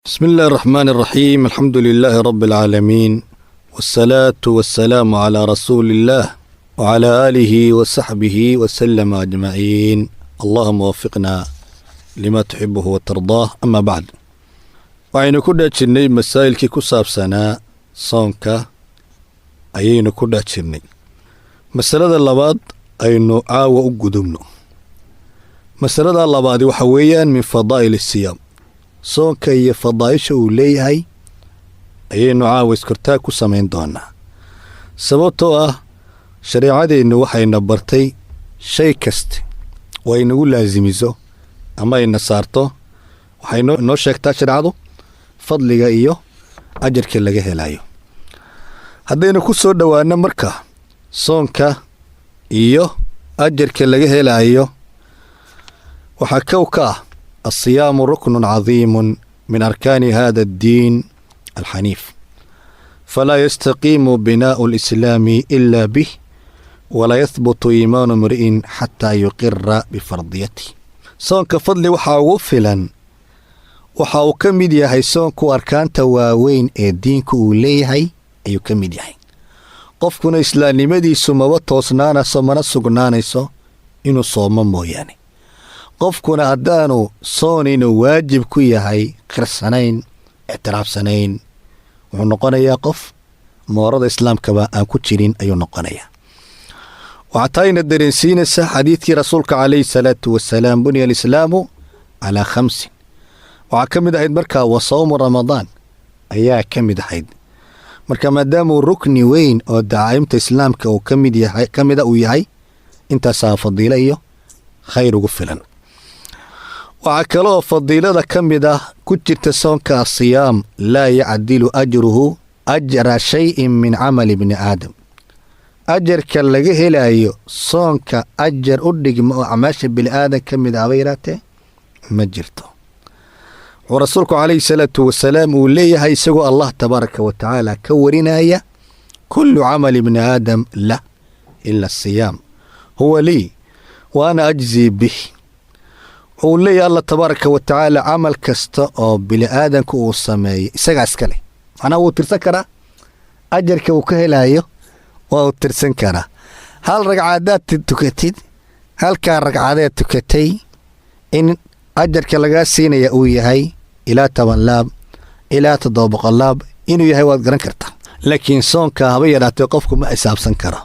بسم الله الرحمن الرحيم. الحمد لله رب العالمين، والصلاة والسلام على رسول الله وعلى آله وصحبه وسلم أجمعين. اللهم وفقنا لما تحبه وترضاه. أما بعد، waxaynu ku dhaajirnay masaa'ilkii ku saabsanaa soonka ayaynu ku dhaajirnay. masalada labaad aynu caawa u gudubno. masalada labaad waxa weeyaan min fadaa'il as-siyaam, soonka iyo fadaa'isha uu leeyahay ayaynu caawa iskortaag ku samayn doonaa. sababtoo ah shareecadeennu waxayna bartay shay kasta oo ay nagu laasimiso ama ayna saarto, waxay noo sheegtaa shareecadu fadliga iyo ajarka laga helayo. haddaynu ku soo dhowaano marka soonka iyo ajarka laga helayo, waxaa kow ka ah الصيام ركن عظيم من أركان هذا الدين الحنيف، فلا يستقيم بناء الإسلام إلا به، ولا يثبت إيمان امرئ حتى يقر بفرضيته. soonka fadli waxaa ugu filan, waxa uu ka mid yahay soonku arkaanta waaweyn ee diinku uu leeyahay ayuu ka mid yahay. qofkuna islaamnimadiisu maba toosnaanayso mana sugnaanayso inuu soomo mooyaane. qofkuna haddaanu soon inuu waajib ku yahay qirsanayn, ictiraafsanayn, wuxuu noqonayaa qof moorada islaamkaba aan ku jirin ayuu noqonayaa. waxaa taayna dareensiinaysa xadiidkii rasuulka calayhi salaatu wasalaam, bunya alislaamu calaa 5. waxaa ka mid ahayd markaa wa sawmu ramadaan ayaa ka mid ahayd. marka maadaamuu rukni weyn oo dacaa'imta islaamka uu ka mida uu yahay, intaasaa fadiilo iyo khayr ugu filan. waxaa kaloo fadiilada ka mid ah ku jirta soonka asiyaam laa yacdilu ajruhu ajra shayin min camali bni aadam. ajarka laga helayo soonka ajar u dhigma oo acmaasha bini'aadan ka mid ahba yaraatee ma jirto. wuxuu rasuulku calayhi salaatu wasalaam uu leeyahay isagoo allah tabaaraka wa tacaala ka warinaya: kullu camali bni aadam lah ila asiyaam huwa lii wa ana ajzii bih. wuxuu leeyahay allah tabaaraka wa tacaala camal kasta oo bini'aadanku uu sameeyey isagaa iska leh. macnaha wuu tirsan karaa ajarka uu ka helayo, waa uu tirsan karaa. hal ragcadaad tukatid, halkaa ragcadeed tukatay, in ajarka lagaa siinaya uu yahay ilaa 10 laab ilaa 700 laab inuu yahay waad garan kartaa. laakiin soonka haba yaraatee qofku ma xisaabsan karo.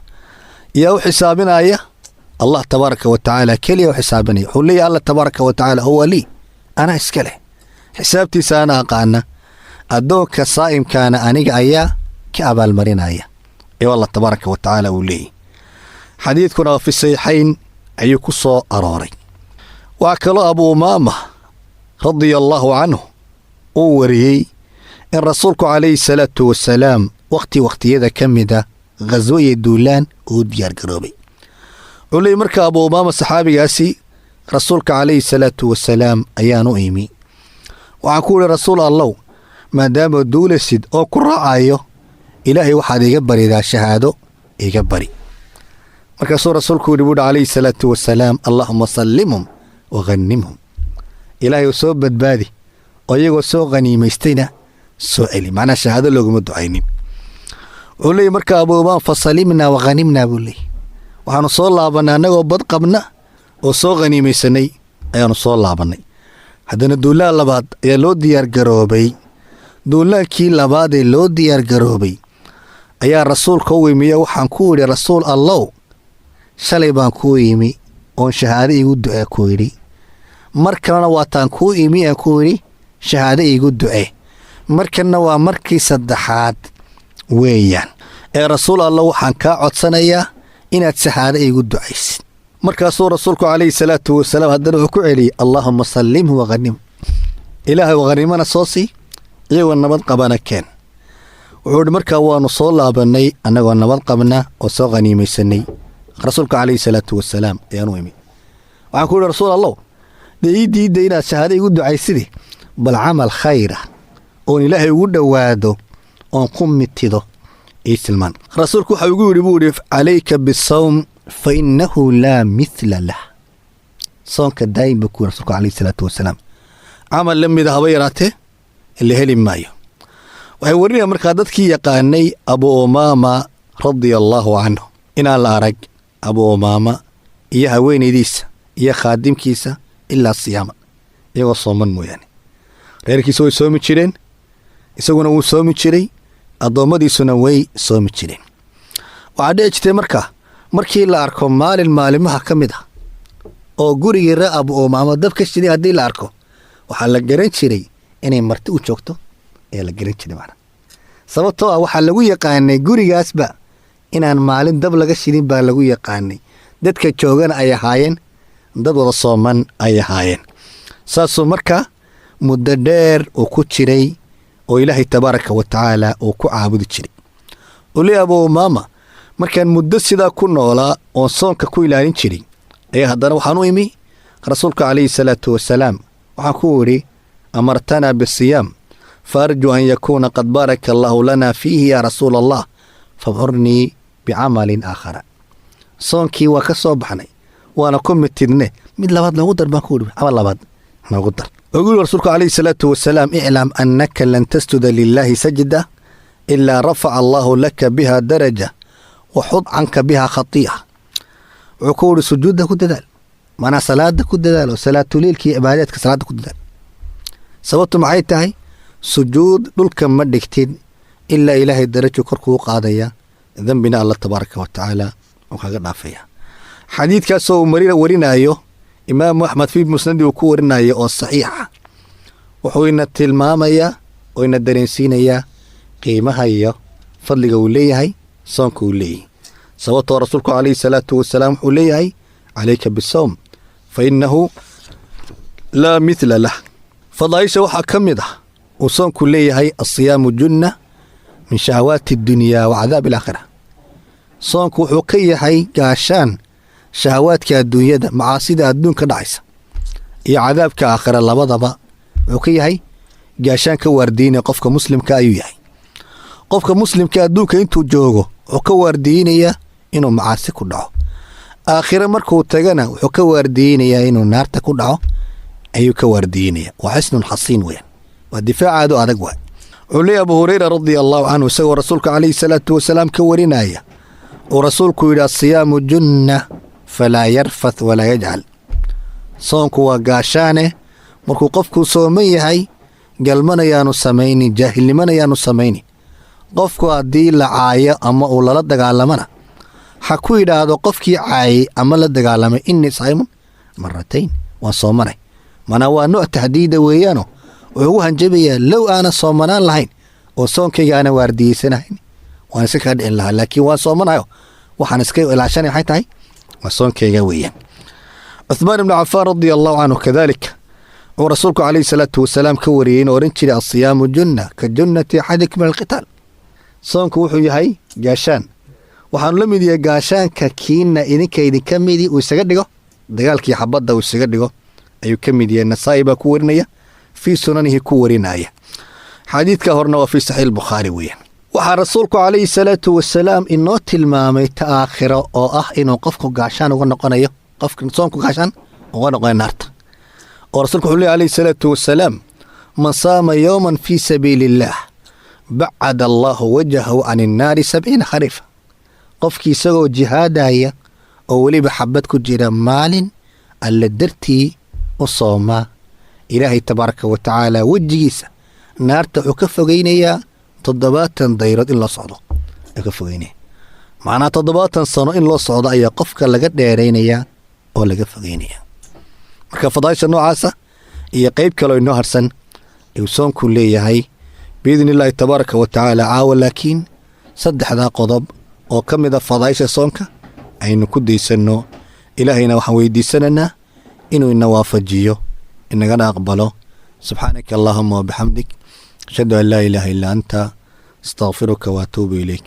yaa u xisaabinaya allah tabaaraka wa tacaala keliya u xisaabinaya. wuxuu leeyahay allah tabaaraka wa tacaala huwa lii, anaa iska leh, xisaabtiisa ana aqaana, addoonka saa'imkaana aniga ayaa ka abaalmarinaya ee allah tabaaraka wa tacaala uu leeyahy. xadiidkuna fi saxiixayn ayuu ku soo arooray. waxaa kaloo abu umaama radia allaahu canhu uu wariyey in rasuulku calayhi salaatu wasalaam wakhtiyada ka mida ghaswo iyo duulaan uu diyaargaroobay. wuxuu leeyay marka abu umaama saxaabigaasi, rasuulka calayhi salaatu wasalaam ayaan u imi. waxaan ku idhi, rasuul allow, maadaama duulasid oo ku raacayo, ilaahay waxaad iga baridaa shahaado iga bari. markaasuu rasuulku yidhi buuhi calayhi salaatu wasalaam: allaahuma sallimhum wa ghanimhum. ilaahay soo badbaadi oo iyagoo soo khaniimaystayna soo celi. macnaa shahaado looguma ducaynin. wuxuu leeyay marka abu umaama fasalimnaa wa ghanimnaa buu leeyay, waxaanu soo laabannay annagoo bad qabna oo soo khaniimaysanay ayaanu soo laabannay. haddana duulaan labaad ayaa loo diyaargaroobay. duulaankii labaad ee loo diyaargaroobay ayaa rasuulka u imiyo waxaan ku idhi, rasuul allow, shalay baan kuu imi oon shahaado iigu ducee ku idhi, mar kalena waataan kuu imi aan ku idhi shahaado iigu ducee, markanna waa markii 3aad weeyaan. ee rasuul allow, waxaan kaa codsanayaa inaad shahaado iigu ducaysid. markaasuu rasuulku calayhi salaatu wasalaam haddana wuxuu ku celiyey: allaahuma sallimhu wa ghanim. ilaahay wa ghanimana soo sii, iyagoo nabad qabana keen. wuxuu idhi markaa waanu soo laabannay annagoo nabad qabna oo soo khaniimaysanay. rasuulka calayhi salaatu wasalaam ayaan u imi. waxaan ku idhi, rasuul allow, dee ii diidda inaad shahaado iigu ducaysidi, bal camal khayra oon ilaahay ugu dhowaado oon ku mitido ii tilmaan. rasuulku waxa ugu yidhi buu idhi: calayka bisawm fa innahu laa mithla lah. soonka daa'im buu ku yidhi rasuulku calayhi salaatu wasalaam. camal la mida haba yaraatee اللي هلي مايو waxay warinayaan markaa dadkii yaqaanay Abu Umaama radiyallahu anhu inaan la arag Abu Umaama iyo haweenaydiisa iyo khaadimkiisa ilaa siyaama iyagoo sooman mooyaane reerkiisa way soomi jireen isaguna wuu soomi jiray addoommadiisuna way soomi jireen waxaa dhici jirtay markii la arko maalin maalimaha ka mid ah oo gurigii ree Abu Umaama dabka shiday haddii la arko waxaa la garan jiray inay marti u joogto ee la garan jiray macna sababtoo ah waxaa lagu yaqaanay gurigaasba inaan maalin dab laga shidin baa lagu yaqaanay dadka joogana ay ahaayeen dad wada sooman ay ahaayeen saasoo markaa muddo dheer uu ku jiray oo ilaahay tabaaraka wa tacaala uu ku caabudi jiray uli Abu Umaama markaan muddo sidaa ku noolaa oo soonka ku ilaalin jiray ayaa haddana waxaan u imi rasuulka calayhi salaatu wasalaam waxaan ku wiri amartana bisiyaam فأرجو أن يكون قد بارك الله لنا فيه يا رسول الله فابعرني بعمل آخر صونكي وكسو بحني وأنا كمتني من لباد نقدر ما أقول عمل لباد نقدر أقول رسولك عليه الصلاة والسلام اعلم أنك لن تسجد لله سجدة إلا رفع الله لك بها درجة وحط عنك بها خطيئة عقول سجود كددال معنى صلاة كددال وصلاة ليل كي عبادتك صلاة كددال سببت معي تاهي sujuud dhulka ma dhigtin ilaa ilaahay darajo korkuu qaadaya dambina Allah tabaaraka wa tacaala oo kaga dhaafaya xadiidkaas oo warinayo Imaam Ahmad fi Musnad uu ku warinayo oo saxiix ah wuxuu ina tilmaamaya oo ina dareensiinaya qiimaha iyo fadliga uu leeyahay soonka uu leeyahay sababtoo rasuulku calayhi salaatu wasalaam wuxuu leeyahay alayka bisawm fa innahu la mithla lah fadaaisha waxaa ka mid ah وصونك ليه الصيام جنة من شهوات الدنيا وعذاب الآخرة صونك وحوكي هي قاشان شهواتك الدنيا ده معاصي ده الدون كدعيسة يا عذابك آخرة الله بضبا وحوكي هي قاشان كواردين قفك مسلم كأيوه قفك مسلم كأدوك انتو جوغو وكواردين يا إنو معاصي كدعو آخرة مركو تغنى وحوكواردين يا إنو نار تكدعو أيو كواردين يا وحسن حصين وين والدفاع هذا أدقوا علي أبو هريرة رضي الله عنه سوى رسولك عليه الصلاة والسلام كورنايا ورسولك إلى الصيام جنة فلا يرفث ولا يجعل صومك وقاشانه مركو قفكو صومي هاي قال من يانو سميني جاهل من يانو سميني قفكو أدي لعاية أما أولا لدق على منا حكو إلى هذا قفكي عاي أما لدق على منا إني صايم مرتين وصومني منا وانو تهديد ويانو وهو هنجبيا لو أنا صومنان لهين وصومكي أنا وارديسناهين وأنا سكاد إن لها لكن وصومنايو وحنسكيو إلى عشان حيتاي وصومكي قويا عثمان بن عفان رضي الله عنه كذلك ورسولك عليه الصلاة والسلام كوريين ورنشي الصيام جنة كجنة أحدكم من القتال صومك وحو يهي قاشان وحن لمدي قاشان ككينا إنك إذن كميدي ويسقدقو دقالكي حبضا ويسقدقو أيو كميدي النصائبة كورنية في سننه كورناية حديث كهرنا وفي صحيح البخاري وين وحا رسولك عليه الصلاة والسلام إنو تلمامي تآخر أو إنو قفكو قاشان وغنقونيو قفك صومكو قاشان وغنقون نارت ورسولك عليه الصلاة والسلام من صام يوما في سبيل الله بعد الله وجهه عن النار 70 خريفا قفكي سوى جهادايا أو ولي بحبتكو جيرا مال اللي درتي وصوما إلهي تبارك وتعالى وجيسا نارتا وكفوغينيا تضباطا دايرات إلا صعدو وكفوغينيا معنى تضباطا صنو إلا صعدو أي قفك لقد دايرينيا أو لقفوغينيا marka fadaasha noocaasa iyo qayb kale oo inoo harsan uu soonku leeyahay biidnillahi tabaaraka wa tacaala caawa laakiin saddexda qodob oo ka mid ah fadaasha soonka aynu ku daysanno ilaahayna waxaan weydiisanaynaa inuu ina waafajiyo inagana aqbalo subxaanaka allahumma wa bixamdik ashhadu an laa ilaaha illa anta astaghfiruka wa atuubu ilayk